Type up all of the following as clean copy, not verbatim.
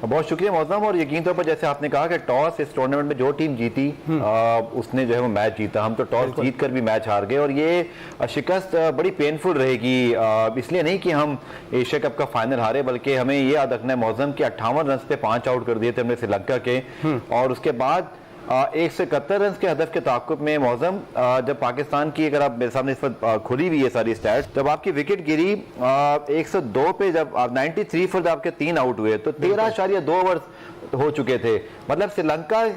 बहुत शुक्रिया मौसम। और यकीन तौर पर जैसे आपने कहा कि टॉस इस टूर्नामेंट में जो टीम जीती उसने जो है वो मैच जीता। हम तो टॉस जीत कर भी मैच हार गए और ये शिकस्त बड़ी पेनफुल रहेगी। इसलिए नहीं कि हम एशिया कप का फाइनल हारे, बल्कि हमें ये याद रखना है मौसम कि 58 रन पे 5 आउट कर दिए थे हमने श्रीलंका के। और उसके बाद 171 रन के हदफ के ताकुब में मौसम जब पाकिस्तान की, अगर आप मेरे सामने इस वक्त खुली हुई है सारी स्टैट्स, जब आपकी विकेट गिरी 102 पे, जब 93 पर आपके 3 आउट हुए तो 13.2 ओवर हो चुके थे। मतलब श्रीलंका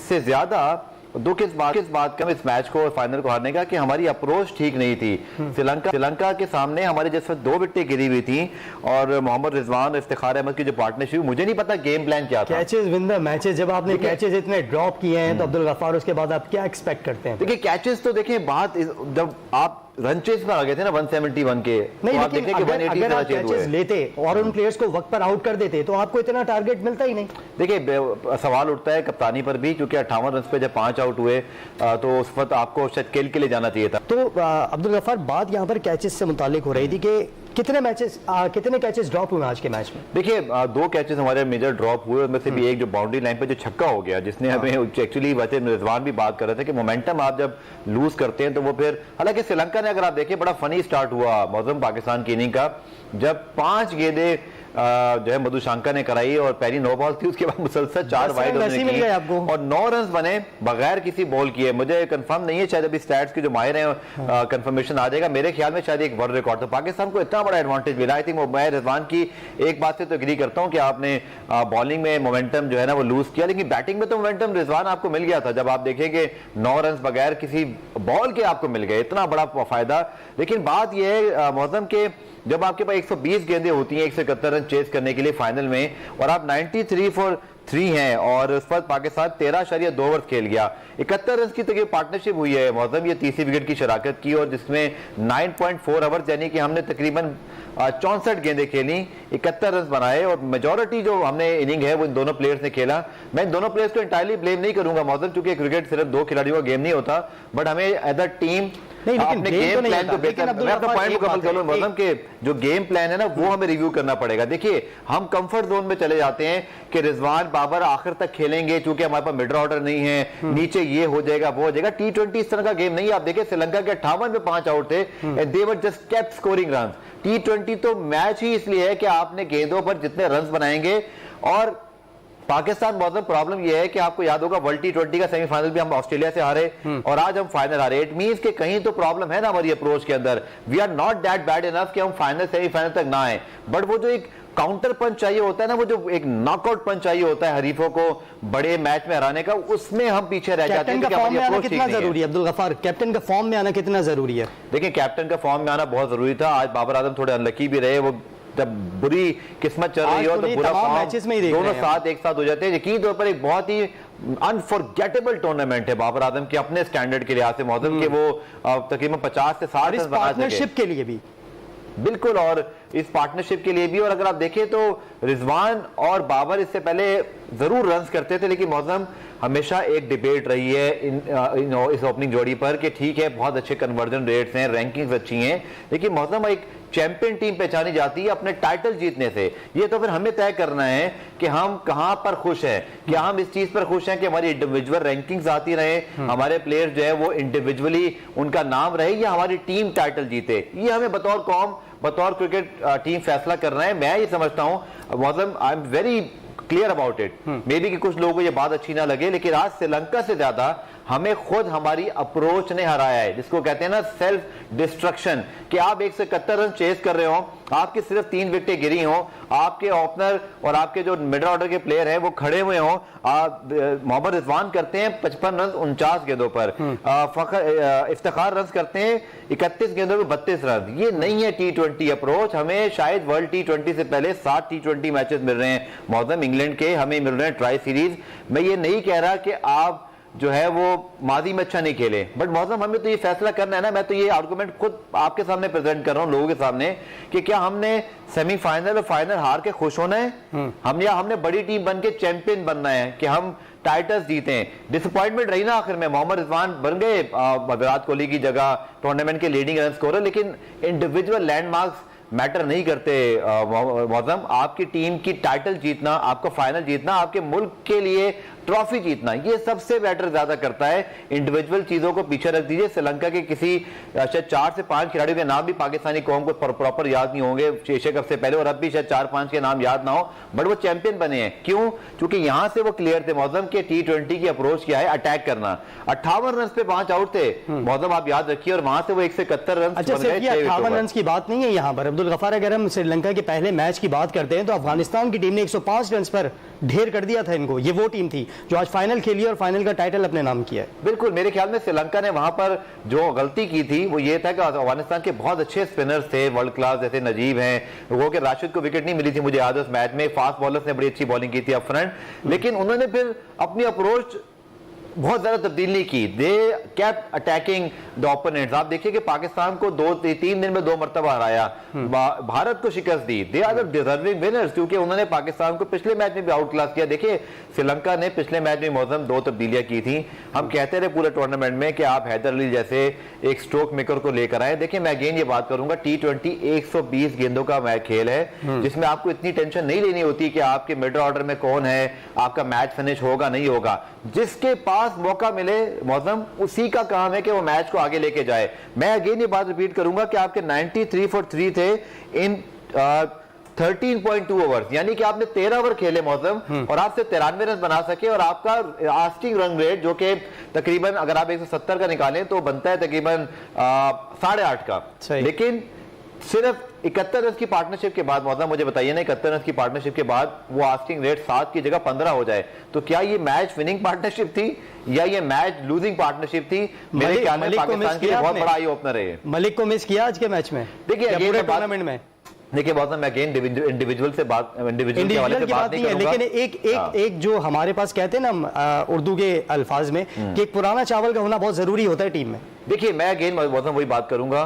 से ज्यादा दुख इस बात का इस मैच को और फाइनल को हारने का कि हमारी अप्रोच ठीक नहीं थी। श्रीलंका के सामने हमारे जैसे 2 विकेटें गिरी हुई थी और मोहम्मद रिजवान और इफ्तिखार अहमद की जो पार्टनरशिप, मुझे नहीं पता गेम प्लान क्या था। कैचेस विन द मैचेस, जब आपने कैचेस इतने ड्रॉप किए हैं तो अब्दुल गफ्फार, उसके बाद आप क्या एक्सपेक्ट करते हैं? देखिए कैचेस तो देखें, बात जब आप रन चेस में आ गए थे ना 171 के, नहीं, तो लेकिन अगर आप कैचेस लेते और उन प्लेयर्स को वक्त पर आउट कर देते तो आपको इतना टारगेट मिलता ही नहीं। देखिए सवाल उठता है कप्तानी पर भी, क्योंकि 58 रन पे जब 5 आउट हुए तो उस वक्त आपको शायद खेल के लिए जाना चाहिए था। तो अब्दुल गफ्फार, बात यहाँ पर कैचेस से मुतालिक हो रही थी कि कितने कैचेस ड्रॉप हुए आज के मैच में? देखिए 2 कैचेस हमारे मेजर ड्रॉप हुए, उनमें से भी एक जो बाउंड्री लाइन पे जो छक्का हो गया, जिसने हमें एक्चुअली वैसे रिजवान भी बात कर रहे थे कि मोमेंटम आप जब लूज करते हैं तो वो फिर, हालांकि श्रीलंका ने अगर आप देखें बड़ा फनी स्टार्ट हुआ मौसम पाकिस्तान की इनिंग का, जब 5 गेंदें जो है मधुशंकर ने कराई और पहली 9 बॉल थी, उसके बाद मुसलसल 4 वाइड और 9 रन बने बगैर किसी बॉल किए। मुझे कंफर्म नहीं है, शायद अभी स्टैट्स के जो माहिर हैं कंफर्मेशन आ जाएगा, मेरे ख्याल में शायद एक वर्ल्ड रिकॉर्ड। तो पाकिस्तान को इतना बड़ा एडवांटेज मिला। आई थिंक मैं रिजवान की एक बात से तो एग्री करता हूं कि आपने बॉलिंग में मोमेंटम जो है ना वो लूज किया, लेकिन बैटिंग में तो मोमेंटम रिजवान आपको मिल गया था। जब आप देखेंगे 9 रन बगैर किसी बॉल के आपको मिल गए, इतना बड़ा फायदा। लेकिन बात यह है मौसम के, जब आपके पास 120 गेंदें होती हैं 171 रन चेस करने के लिए फाइनल में, और आप 93 फॉर 3 हैं और उस पर पाकिस्तान 13.2 ओवर खेल गया। 71 रन की तकरीबन पार्टनरशिप हुई है मौसम, ये तीसरी विकेट की शराकत की और जिसमें 9.4 ओवर यानी कि हमने तकरीबन 64 गेंदें खेली, 71 रन बनाए और मेजॉरिटी जो हमने इनिंग है वो इन दोनों प्लेयर्स ने खेला। मैं इन दोनों प्लेयर्स को इंटायरली ब्लेम नहीं करूंगा मौसम, क्योंकि क्रिकेट सिर्फ 2 खिलाड़ियों का गेम नहीं होता, बट हमें एज अ टीम नहीं, अपने गेम प्लान को बेहतर, मैं अपना पॉइंट मुकम्मल करूं मौसम के, जो गेम प्लान है ना वो हमें रिव्यू करना पड़ेगा। देखिए हम कंफर्ट जोन में चले जाते हैं कि रिजवान बाबर आखिर तक खेलेंगे, क्योंकि हमारे पास मिडल ऑर्डर नहीं है, नीचे ये हो जाएगा वो हो जाएगा। T20 इस तरह का गेम नहीं है। आप देखिए श्रीलंका के 58 में 5 आउट थे and they were just kept scoring run. T20 तो मैच ही इसलिए है कि आपने गेंदों पर जितने रन बनाएंगे। और पाकिस्तान मौसम प्रॉब्लम यह है कि आपको याद होगा वर्ल्ड T20 का सेमीफाइनल भी हम ऑस्ट्रेलिया से हारे और आज हम फाइनल हारे। इट मींस कि कहीं तो प्रॉब्लम है ना हमारी अप्रोच के अंदर। We are not that bad enough कि हम फाइनल सेमीफाइनल तक ना आए, बट वो जो एक काउंटर पंच चाहिए होता है ना, वो जो एक नॉकआउट पंच चाहिए होता है हरीफों को बड़े मैच में हराने का, उसमें हम पीछे रह जाते हैं। कितना जरूरी है अब्दुल गफ्फार, कैप्टन का फॉर्म में आना कितना जरूरी है? देखिए कैप्टन का फॉर्म में आना बहुत जरूरी था। आज बाबर आजम थोड़े अनलकी भी रहे, वो जब बुरी किस्मत चल रही हो तो बुरा मैचेस में ही दोनों साथ एक साथ हो जाते हैं। यकीन तौर पर एक बहुत ही अनफॉरगेटेबल टूर्नामेंट है बाबर आजम के अपने स्टैंडर्ड के लिहाज से मौसम के, वो तकरीबन 50 से 60 रन बना सके के लिए भी, बिल्कुल, और इस पार्टनरशिप के लिए भी। और अगर आप देखें तो रिजवान और बाबर इससे पहले जरूर रन्स करते थे, लेकिन मौसम हमेशा एक डिबेट रही है इस ओपनिंग जोड़ी पर कि ठीक है बहुत अच्छे कन्वर्जन रेट्स हैं, रैंकिंग्स अच्छी हैं, लेकिन मौसम एक चैंपियन टीम पहचानी जाती है अपने टाइटल जीतने से। ये तो फिर हमें तय करना है कि हम कहां पर खुश हैं। क्या हम इस चीज पर खुश हैं कि हमारी इंडिविजुअल रैंकिंग्स आती रहे, हमारे प्लेयर जो है वो इंडिविजुअली उनका नाम रहे, या हमारी टीम टाइटल जीते? ये हमें बतौर कौम, बतौर क्रिकेट टीम फैसला करना है। मैं ये समझता हूं मौसम, I am very clear about it. May be कि कुछ लोगों को ये बात अच्छी ना लगे, लेकिन आज श्रीलंका से ज्यादा हमें खुद हमारी अप्रोच ने हराया है, जिसको कहते हैं ना सेल्फ डिस्ट्रक्शन। कि आप 171 रन चेस कर रहे हो, आपकी सिर्फ 3 विकेटें गिरी हो, आपके ओपनर और आपके जो मिडिल ऑर्डर के प्लेयर हैं वो खड़े हुए हो, मोहम्मद रिजवान करते हैं 55 रन 49 गेंदों पर, इफ्तिखार रन करते हैं 31 गेंदों में 32 रन। ये नहीं है T20 अप्रोच। हमें शायद वर्ल्ड T20 से पहले 7 T20 मैचेस मिल रहे हैं मौसम, इंग्लैंड के हमें मिल रहे हैं ट्राई सीरीज। मैं ये नहीं कह रहा कि आप जो है वो माजी में अच्छा नहीं खेले, बट मौसम हमें तो ये फैसला करना है ना। मैं तो ये आर्गुमेंट खुद आपके सामने प्रेजेंट कर रहा हूं लोगों के सामने कि क्या हमने सेमीफाइनल और फाइनल हार के खुश होना है, हमने बड़ी टीम बन के चैंपियन बनना है कि हम टाइटल्स जीते हैं। डिसअपॉइंटमेंट रही ना आखिर में, मोहम्मद रिजवान बन गए विराट कोहली की जगह टूर्नामेंट के लीडिंग रन स्कोरर, लेकिन इंडिविजुअल लैंडमार्क्स मैटर नहीं करते मौजम। आपकी टीम की टाइटल जीतना, आपका फाइनल जीतना, आपके मुल्क के लिए ट्रॉफी जीतना, ये सबसे बेटर ज्यादा करता है। इंडिविजुअल चीजों को पीछे रख दीजिए। श्रीलंका के किसी शायद 4 से 5 खिलाड़ियों के नाम भी पाकिस्तानी कौम को प्रॉपर याद नहीं होंगे एशिया कप से पहले, और अब भी शायद 4-5 के नाम याद ना हो, बट वो चैंपियन बने हैं। क्यों? क्योंकि यहां से वो क्लियर थे मौजम के T20 की अप्रोच क्या है, अटैक करना। 58 रन पे 5 आउट थे मौजम, आप याद रखिए, और वहां से वो 171 रन। अच्छा, सिर्फ 58 रन की बात नहीं है यहाँ पर अब्दुल गफार। अगर हम श्रीलंका के पहले मैच की बात करते हैं तो अफगानिस्तान की टीम ने 105 रन पर ढेर कर दिया था इनको। ये वो टीम थी जो आज फाइनल खेली और फाइनल का टाइटल अपने नाम किया है। बिल्कुल, मेरे ख्याल में श्रीलंका ने वहां पर जो गलती की थी वो ये था कि अफगानिस्तान के बहुत अच्छे स्पिनर्स थे वर्ल्ड क्लास, जैसे नजीब हैं, वो कि राशिद को विकेट नहीं मिली थी मुझे याद है उस मैच में। फास्ट बॉलर्स ने बड़ी अच्छी बॉलिंग की थी अप फ्रंट, लेकिन उन्होंने फिर अपनी अप्रोच बहुत ज्यादा तब्दील नहीं की। They kept attacking the opponents. आप देखिए कि पाकिस्तान को 3 दिन में 2 मरतबा हराया, भारत को शिकस्त दी। They are the deserving winners, क्योंकि उन्होंने पाकिस्तान को पिछले मैच में भी आउट क्लास किया। देखिए श्रीलंका ने पिछले मैच में मौसम 2 तब्दीलियां की थी। हम कहते रहे पूरे टूर्नामेंट में कि आप हैदर अली जैसे एक स्ट्रोक मेकर को लेकर आए। देखिए मैं अगेन ये बात करूंगा, T20 120 गेंदों का मैच खेल है जिसमें आपको इतनी टेंशन नहीं लेनी होती कि आपके मिडिल ऑर्डर में कौन है, आपका मैच फिनिश होगा नहीं होगा। जिसके पास मौका मिले मौसम, उसी का काम है कि वो मैच को आगे लेके जाए। मैं अगेन ये बात रिपीट करूंगा कि आपके 93 for 3 थे इन 13.2 ओवर्स, यानी कि आपने 13 ओवर खेले मौसम और आपसे 93 रन बना सके, और आपका आस्किंग रन रेट जो कि तकरीबन अगर आप 170 का निकालें तो बनता है तकरीबन 8.5 का। लेकिन सिर्फ 71 रन की पार्टनरशिप के बाद मौजूद मुझे बताइए ना, 71 रन की पार्टनरशिप के बाद वो आस्किंग रेट 7 की जगह 15 हो जाए, तो क्या ये मैच विनिंग पार्टनरशिप थी या ये मैच लूजिंग पार्टनरशिप थी? मेरे ख्याल में पाकिस्तान के लिए बहुत बड़ा आई ओपनर है। मलिक को मिस किया आज के मैच में, देखिए टूर्नामेंट में। देखिए बहुत मैं अगेन इंडिविजुअल से बात इंडिविजुअल की बात नहीं करूंगा, लेकिन एक जो हमारे पास कहते हैं ना उर्दू के अल्फाज में कि एक पुराना चावल का होना बहुत जरूरी होता है टीम में। देखिए मैं अगेन वही बात करूंगा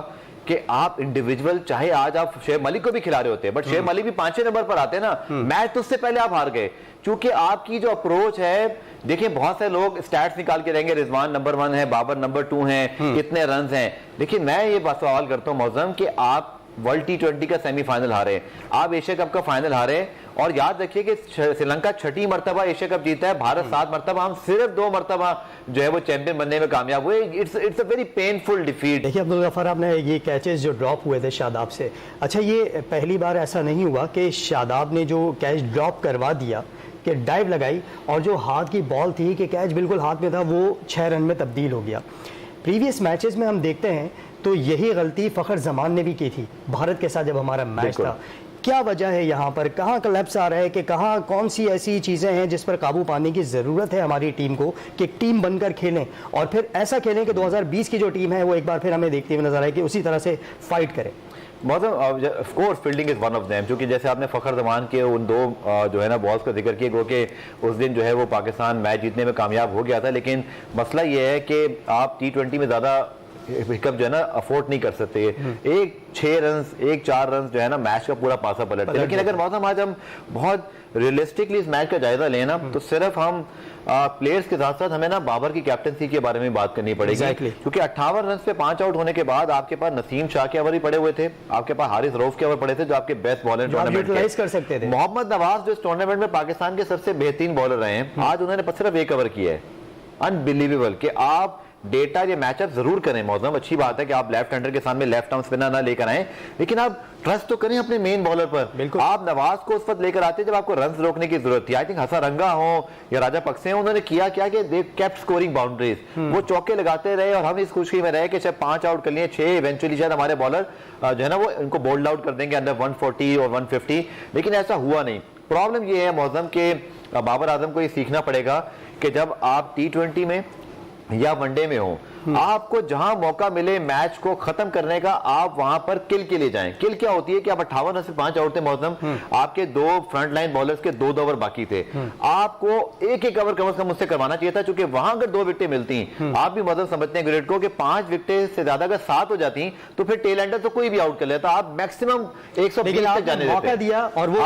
कि आप इंडिविजुअल, चाहे आज आप शेख मलिक को भी खिला रहे होते हैं, बट शेख मलिक भी 5 नंबर पर आते हैं ना, मैच तो उससे पहले आप हार गए। क्योंकि आपकी जो अप्रोच है, देखिए बहुत से लोग स्टैट्स निकाल के रहेंगे, रिजवान नंबर 1 है, बाबर नंबर 2 है, इतने रन हैं। देखिए मैं ये बात सवाल करता हूं मौजम कि आप वर्ल्ड T20 का सेमीफाइनल हारे, आप एशिया कप का फाइनल हारे, और याद रखिए कि श्रीलंका 6ठी मरतबा एशिया कप जीता है, भारत 7 मरतबा, हम सिर्फ 2 मरतबा जो है वो चैंपियन बनने में कामयाब हुए। It's a very painful defeat. देखिए अब्दुल गफार, आपने ये कैचेस जो ड्रॉप हुए थे शादाब से, अच्छा ये पहली बार ऐसा नहीं हुआ कि शादाब ने जो कैच ड्रॉप करवा दिया कि डाइव लगाई और जो हाथ की बॉल थी कि कैच बिल्कुल हाथ में था, वो 6 रन में तब्दील हो गया। प्रीवियस मैचेस में हम देखते हैं तो यही गलती फखर जमान ने भी की थी भारत के साथ जब हमारा मैच था। क्या वजह है यहाँ पर, कहाँ कलेप्स आ रहा है कि कहाँ कौन सी ऐसी चीज़ें हैं जिस पर काबू पाने की ज़रूरत है हमारी टीम को कि टीम बनकर खेलें और फिर ऐसा खेलें कि 2020 की जो टीम है वो एक बार फिर हमें देखते हुए नजर आए कि उसी तरह से फाइट करें। Of course fielding is one of them, क्योंकि जैसे आपने फखर जमान के उन 2 जो है ना बॉल्स का जिक्र किया, क्योंकि उस दिन जो है वो पाकिस्तान मैच जीतने में कामयाब हो गया था, लेकिन मसला ये है कि आप T20 में ज़्यादा पिकअप जो है ना अफोर्ड नहीं कर सकते। एक 6 रन, एक 4 रन जो है ना मैच का पूरा पासा पलटते। लेकिन अगर मौसम आज हम बहुत रियलिस्टिकली इस मैच का जायजा लें ना, तो सिर्फ हम प्लेयर्स के साथ साथ हमें ना बाबर की कैप्टनसी के बारे में बात करनी पड़ेगी। क्योंकि 58 रन पे 5 आउट होने के बाद आपके पास नसीम शाह के ओवर ही पड़े हुए थे, आपके पास हारिस रऊफ के ओवर पड़े थे जो आपके बेस्ट बॉलर टूर्नामेंट कर सकते थे। मोहम्मद नवाज जो इस टूर्नामेंट में पाकिस्तान के सबसे बेहतरीन बॉलर रहे हैं, आज उन्होंने सिर्फ 1 ओवर किया है। अनबिलीवेबल कि आप डेटा ये मैचअप जरूर करें मौजूद, अच्छी बात है कि आप लेफ्ट हैंडर के सामने लेफ्ट आर्म स्पिनर ना लेकर आए, लेकिन आप ट्रस्ट तो करें अपने मेन बॉलर पर। बिल्कुल आप नवाज को उस वक्त लेकर आते जब आपको रन रोकने की जरूरत थी। आई थिंक हसरंगा हो या राजा पक्से हो, उन्होंने किया क्या कि दे केप्ट स्कोरिंग बाउंड्रीज, वो चौके लगाते रहे और हम इस खुशी में रहे कि शायद 5 आउट कर लिए, 6 इवेंचुअली शायद हमारे बॉलर जो है ना वो इनको बोल्ड आउट कर देंगे अंडर 140 और 150, लेकिन ऐसा हुआ नहीं। प्रॉब्लम ये है मौजूद के बाबर आजम को ये सीखना पड़ेगा कि जब आप T20 में या वनडे में हो, आपको जहां मौका मिले मैच को खत्म करने का, आप वहां पर किल के लिए जाएं। किल क्या होती है कि आप 58 रन से 5 आउट थे मौसम, आपके 2 फ्रंट लाइन बॉलर्स के 2 ओवर बाकी थे, आपको एक ओवर कम से कम उससे करवाना चाहिए था, क्योंकि वहां अगर 2 विकेटें मिलती, आप भी मतलब समझते हैं ग्रेड को कि 5 विकेटें से ज्यादा अगर 7 हो जाती तो फिर टेल एंडर तो कोई भी आउट कर लेता, आप मैक्सिमम 120 तक जाने मौका दिया और वो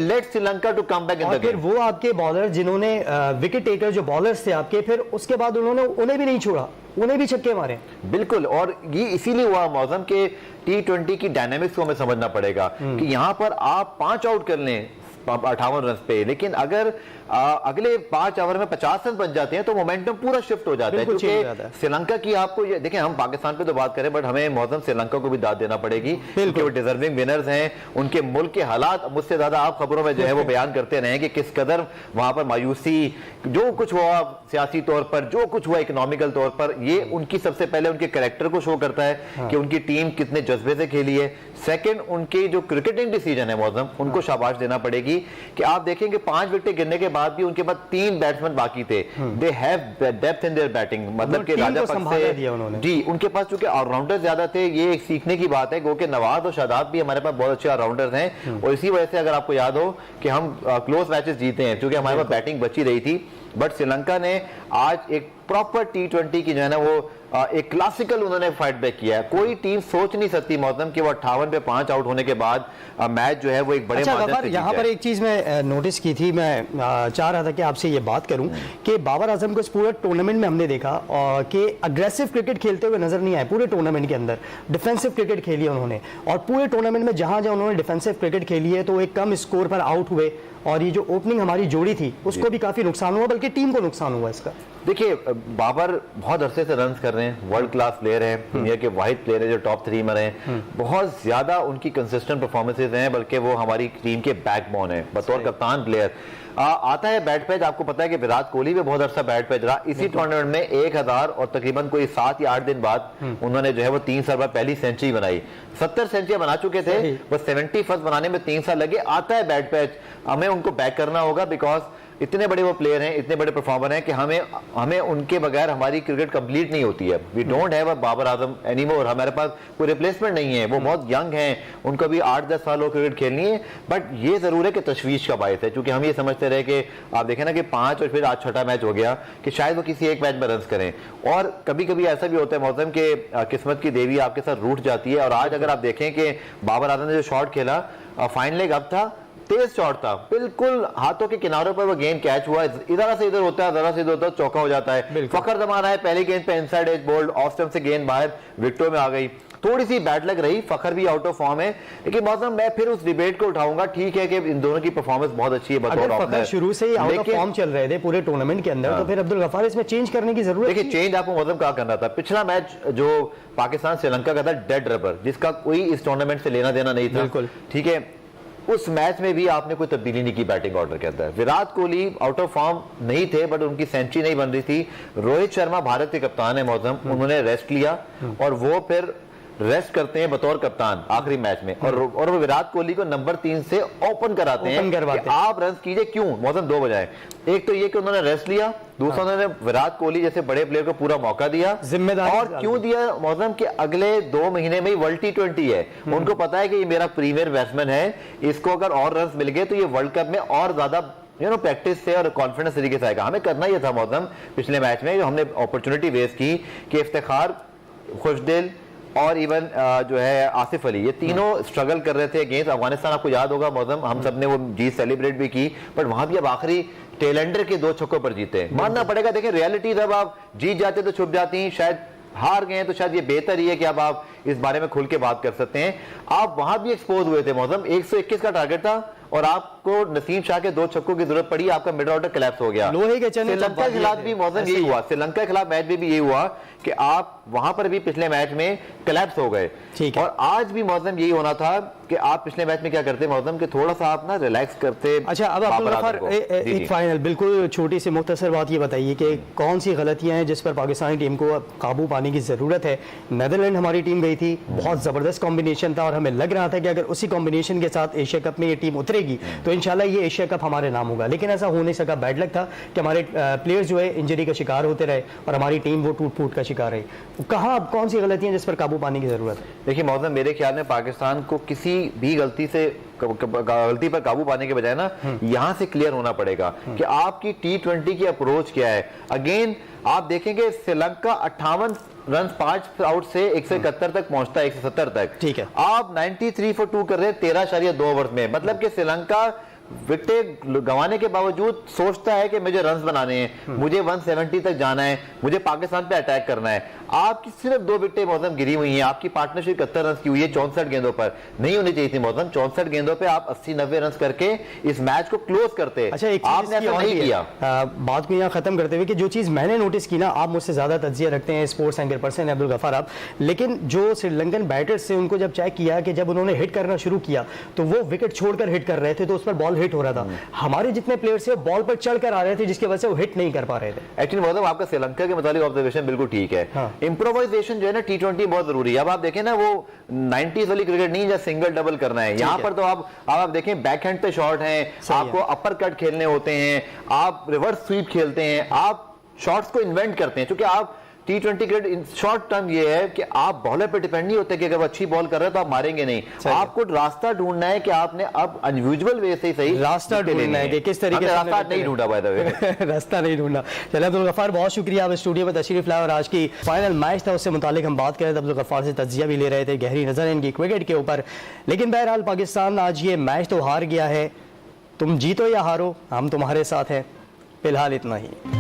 let Sri Lanka to come back in the game. वो आपके बॉलर जिन्होंने विकेट टेकर जो बॉलर्स थे आपके, फिर उसके बाद उन्होंने उन्हें भी नहीं छोड़ा, उन्हें भी छक्के मारे। बिल्कुल, और ये इसीलिए हुआ मौसम के T20 की डायनामिक्स को हमें समझना पड़ेगा कि यहां पर आप 5 आउट कर लें 58 रन पे, लेकिन अगर अगले 5 ओवर में 50 रन बन जाते हैं तो मोमेंटम पूरा शिफ्ट हो जाता है। क्योंकि श्रीलंका की आपको ये देखें, हम पाकिस्तान पे तो बात करें बट हमें मौसम श्रीलंका को भी दाद देना पड़ेगी क्योंकि वो डिजर्विंग विनर्स हैं। उनके मुल्क के हालात मुझसे ज्यादा आप खबरों में जो है वो बयान करते रहे कि किस कदर वहां पर मायूसी, जो कुछ हुआ सियासी तौर पर, जो कुछ हुआ इकोनॉमिकल तौर पर, ये उनकी सबसे पहले उनके कैरेक्टर को शो करता है कि उनकी टीम कितने जज्बे से खेली है। सेकंड, उनके जो क्रिकेटिंग डिसीजन है मौसम, उनको शाबाश देना पड़ेगी कि आप देखेंगे 5 विकेट गिरने के बाद भी उनके पास 3 बैट्समैन बाकी थे। They have depth in their batting, मतलब कि राजा पक्से जी, उनके पास चूंकि ऑलराउंडर ज्यादा थे। ये एक सीखने की बात है क्योंकि नवाज और शादाब भी हमारे पास बहुत अच्छे ऑलराउंडर्स हैं और इसी वजह से अगर आपको याद हो कि हम क्लोज मैचेस जीते हैं क्योंकि हमारे पास बैटिंग बची रही थी। बट श्रीलंका ने आज एक प्रॉपर T20 की जो है ना वो एक क्लासिकल उन्होंने फाइट बैक किया है। कोई टीम सोच नहीं सकती मौसम कि वो 58 पे 5 आउट होने के बाद मैच जो है वो एक बड़े मार्जिन से यहाँ पर एक चीज मैं नोटिस की थी, मैं चाह रहा था कि आपसे ये बात करूं कि बाबर आजम को इस पूरे टूर्नामेंट में हमने देखा कि अग्रेसिव क्रिकेट खेलते हुए नजर नहीं आए। पूरे टूर्नामेंट के अंदर डिफेंसिव क्रिकेट खेली है उन्होंने, और पूरे टूर्नामेंट में जहां जहां उन्होंने डिफेंसिव क्रिकेट खेली है तो एक कम स्कोर पर आउट हुए, और ये जो ओपनिंग हमारी जोड़ी थी उसको भी काफी नुकसान हुआ, बल्कि टीम को नुकसान हुआ इसका। देखिए, बाबर बहुत अरसे से रन कर रहे हैं, वर्ल्ड क्लास प्लेयर हैं, दुनिया के वाहिद प्लेयर हैं जो टॉप 3 में रहे। बहुत ज्यादा उनकी कंसिस्टेंट परफॉर्मेंसेज हैं, बल्कि वो हमारी टीम के बैकबोन है बतौर कप्तान प्लेयर। आता है बैट पे, आपको पता है कि विराट कोहली भी बहुत अरसा बैट पे रहा। इसी टूर्नामेंट में 1000 और तकरीबन कोई 7 या 8 दिन बाद उन्होंने जो है वो 3 साल बाद पहली सेंचुरी बनाई। 70 सेंचुरियां बना चुके थे, बस 71 बनाने में 3 साल लगे। आता है बैट पे, हमें उनको बैक करना होगा बिकॉज इतने बड़े वो प्लेयर हैं, इतने बड़े परफॉर्मर हैं कि हमें उनके बगैर हमारी क्रिकेट कंप्लीट नहीं होती है। We don't have a Babar Azam anymore, हमारे पास कोई रिप्लेसमेंट नहीं है। वो बहुत यंग हैं, उनको भी 8-10 साल वो क्रिकेट खेलनी है। बट ये जरूर है कि तशवीश का बायस है, क्योंकि हम ये समझते रहे कि आप देखें ना कि 5 और फिर आज 6ठा मैच हो गया कि शायद वो किसी एक मैच में रन करें। और कभी कभी ऐसा भी होता है मौसम के किस्मत की देवी आपके साथ रूठ जाती है। और आज अगर आप देखें कि बाबर आजम ने जो शॉट खेला फाइन लेग अप था, तेज शॉट था, बिल्कुल हाथों के किनारों पर वो गेंद कैच हुआ, इधर से इधर होता है, जरा से इधर होता है, चौका हो जाता है। फखर जमा रहा है, पहली गेंद पे inside edge bowled, off stump से गेंद बाहर विकेटों में आ गई। थोड़ी सी बैड लग रही, फखर भी आउट ऑफ फॉर्म है। लेकिन मौसम मैं फिर उस डिबेट को उठाऊंगा, ठीक है कि इन दोनों की परफॉर्मेंस बहुत अच्छी है बतौर ओपनर। शुरू से ही आउट ऑफ फॉर्म चल रहे थे पूरे टूर्नामेंट के अंदर, तो फिर अब्दुल गफ्फार इसमें चेंज करने की जरूरत। देखिए, चेंज आपको मौसम क्या करना था। पिछला मैच जो पाकिस्तान श्रीलंका का था, डेड रबर, जिसका कोई इस टूर्नामेंट से लेना देना नहीं था, बिल्कुल ठीक है। उस मैच में भी आपने कोई तब्दीली नहीं की बैटिंग ऑर्डर के अंदर। Virat Kohli out of form नहीं थे, बट उनकी सेंचुरी नहीं बन रही थी। रोहित शर्मा भारत के कप्तान है मौसम, उन्होंने रेस्ट लिया और वो फिर रेस्ट करते हैं बतौर कप्तान आखिरी मैच में, और वो विराट कोहली को नंबर 3 से ओपन कराते हैं कि आप रन कीजिए। क्यों? मौसम 2 बजाय, एक तो ये कि उन्होंने रेस्ट लिया, दूसरा उन्होंने विराट कोहली जैसे बड़े प्लेयर को पूरा मौका दिया, जिम्मेदारी। और क्यों दिया मौसम के अगले 2 महीने में ही वर्ल्ड T20 है, उनको पता है कि ये मेरा प्रीमियर बैट्समैन है, इसको अगर और रन मिल गए तो ये वर्ल्ड कप में और ज्यादा प्रैक्टिस से और कॉन्फिडेंस तरीके से आएगा। हमें करना यह था मौसम पिछले मैच में, जो हमने अपॉर्चुनिटी वेस्ट की कि इफ्तिखार, खुशदिल और इवन जो है आसिफ अली, ये तीनों स्ट्रगल कर रहे थे अगेंस्ट अफगानिस्तान। आपको याद होगा मौसम, हम सब ने वो जीत सेलिब्रेट भी की, बट वहां भी अब आखिरी टेलेंडर के 2 छक्कों पर जीते। मानना पड़ेगा, देखिए रियलिटी जब आप जीत जाते तो छुप जाती, शायद हार गए तो शायद ये बेहतर ही है कि अब आप इस बारे में खुल के बात कर सकते हैं। आप वहां भी एक्सपोज हुए थे मौसम, 121 का टारगेट था और आपको नसीम शाह के 2 छक्कों की जरूरत पड़ी, आपका मिडल ऑर्डर कोलैप्स हो गया। श्रीलंका के खिलाफ भी मौसम यही हुआ, श्रीलंका के खिलाफ मैच में भी यही हुआ कि आप वहां पर भी पिछले मैच में कोलैप्स हो गए। और आज भी मौसम यही होना था कि आप पिछले मैच में क्या करते मौसम के थोड़ा सा आप ना रिलैक्स करते। अच्छा, अब एक फाइनल बिल्कुल छोटी सी मुख्तसर बात ये बताइए कि कौन सी गलतियां हैं जिस पर पाकिस्तानी टीम को काबू पाने की जरूरत है। नेदरलैंड हमारी टीम गई थी, बहुत जबरदस्त कॉम्बिनेशन था और हमें लग रहा था कि अगर उसी कॉम्बिनेशन के साथ एशिया कप में ये टीम उतरेगी तो इंशाल्लाह ये एशिया कप हमारे नाम होगा, लेकिन ऐसा हो नहीं सका। बैड लक था कि हमारे प्लेयर्स जो है इंजरी का शिकार होते रहे और हमारी टीम वो टूट फूट का शिकार रही। कहाँ अब कौन सी गलतियां जिस पर काबू पाने की जरूरत है? देखिए मौसम, मेरे ख्याल में पाकिस्तान को किसी भी गलती पर काबू पाने के बजाय ना यहां से क्लियर होना पड़ेगा कि आपकी T20 की अप्रोच क्या है। अगेन आप देखेंगे श्रीलंका 58 रन 5 आउट से 171 तक पहुंचता है, 170 तक, ठीक है। आप 93 for 2 कर रहे हैं 13.2 ओवर में, मतलब कि श्रीलंका विकेटें गंवाने के बावजूद सोचता है कि मुझे रन्स बनाने हैं, मुझे 170 तक जाना है, मुझे पाकिस्तान पे अटैक करना है। आपकी सिर्फ 2 विकेटें मौसम गिरी हुई हैं, आपकी पार्टनरशिप 71 रन की हुई है 64 गेंदों पर, नहीं होनी चाहिए थी मौसम। 64 गेंदों पे आप 80-90 रन करके इस मैच को क्लोज करते। अच्छा, एक आपने ऐसा नहीं किया। बात को यहाँ खत्म करते हुए कि जो चीज मैंने नोटिस की ना, आप मुझसे ज्यादा तज्जिया रखते हैं sports anchor person Abdul Ghaffar आप, लेकिन जो श्रीलंकन बैटर्स से उनको जब चेक किया कि जब उन्होंने हिट करना शुरू किया तो वो विकेट छोड़कर हिट कर रहे थे, तो उस पर बॉल हिट हो रहा था। हमारे जितने प्लेयर्स थे बॉल पर चढ़कर आ रहे थे, जिसकी वजह से वो हिट नहीं कर पा रहे थे। एक्चुअली मतलब आपका श्रीलंका के मुताबिक ऑब्जर्वेशन बिल्कुल ठीक है। इंप्रोवाइजेशन जो है ना T20 बहुत जरूरी है। अब आप देखें ना, वो 90s वाली क्रिकेट नहीं, जहाँ सिंगल डबल करना है। यहाँ पर तो आप देखें बैकहैंड पे शॉट है, आपको अपर कट खेलने होते हैं, आप रिवर्स स्वीप खेलते हैं, आप शॉट्स को इन्वेंट करते हैं। क्योंकि आप T20 क्रिकेट शॉर्ट टर्म ये है कि आप बॉलर पे डिपेंड नहीं होते कि अगर वो अच्छी बॉल कर रहे हैं तो आप मारेंगे नहीं। आपको रास्ता ढूंढना है कि आपने अब अनयूजुअल वे से सही रास्ता ढूंढना है कि किस तरीके से। रास्ता नहीं ढूंढा बाय द वे रास्ता नहीं ढूंढा। चलिए अब्दुल गफ्फार, बहुत शुक्रिया आप स्टूडियो में तशरीफ लाए और आज की फाइनल मैच था उससे मुतालिक हम बात कर रहे थे। अब्दुल गफ्फार से तज्जिया भी ले रहे थे, गहरी नजर है इनकी क्रिकेट के ऊपर। लेकिन बहरहाल पाकिस्तान आज ये मैच तो हार गया है। तुम जीतो या हारो, हम तुम्हारे साथ हैं। फिलहाल इतना ही।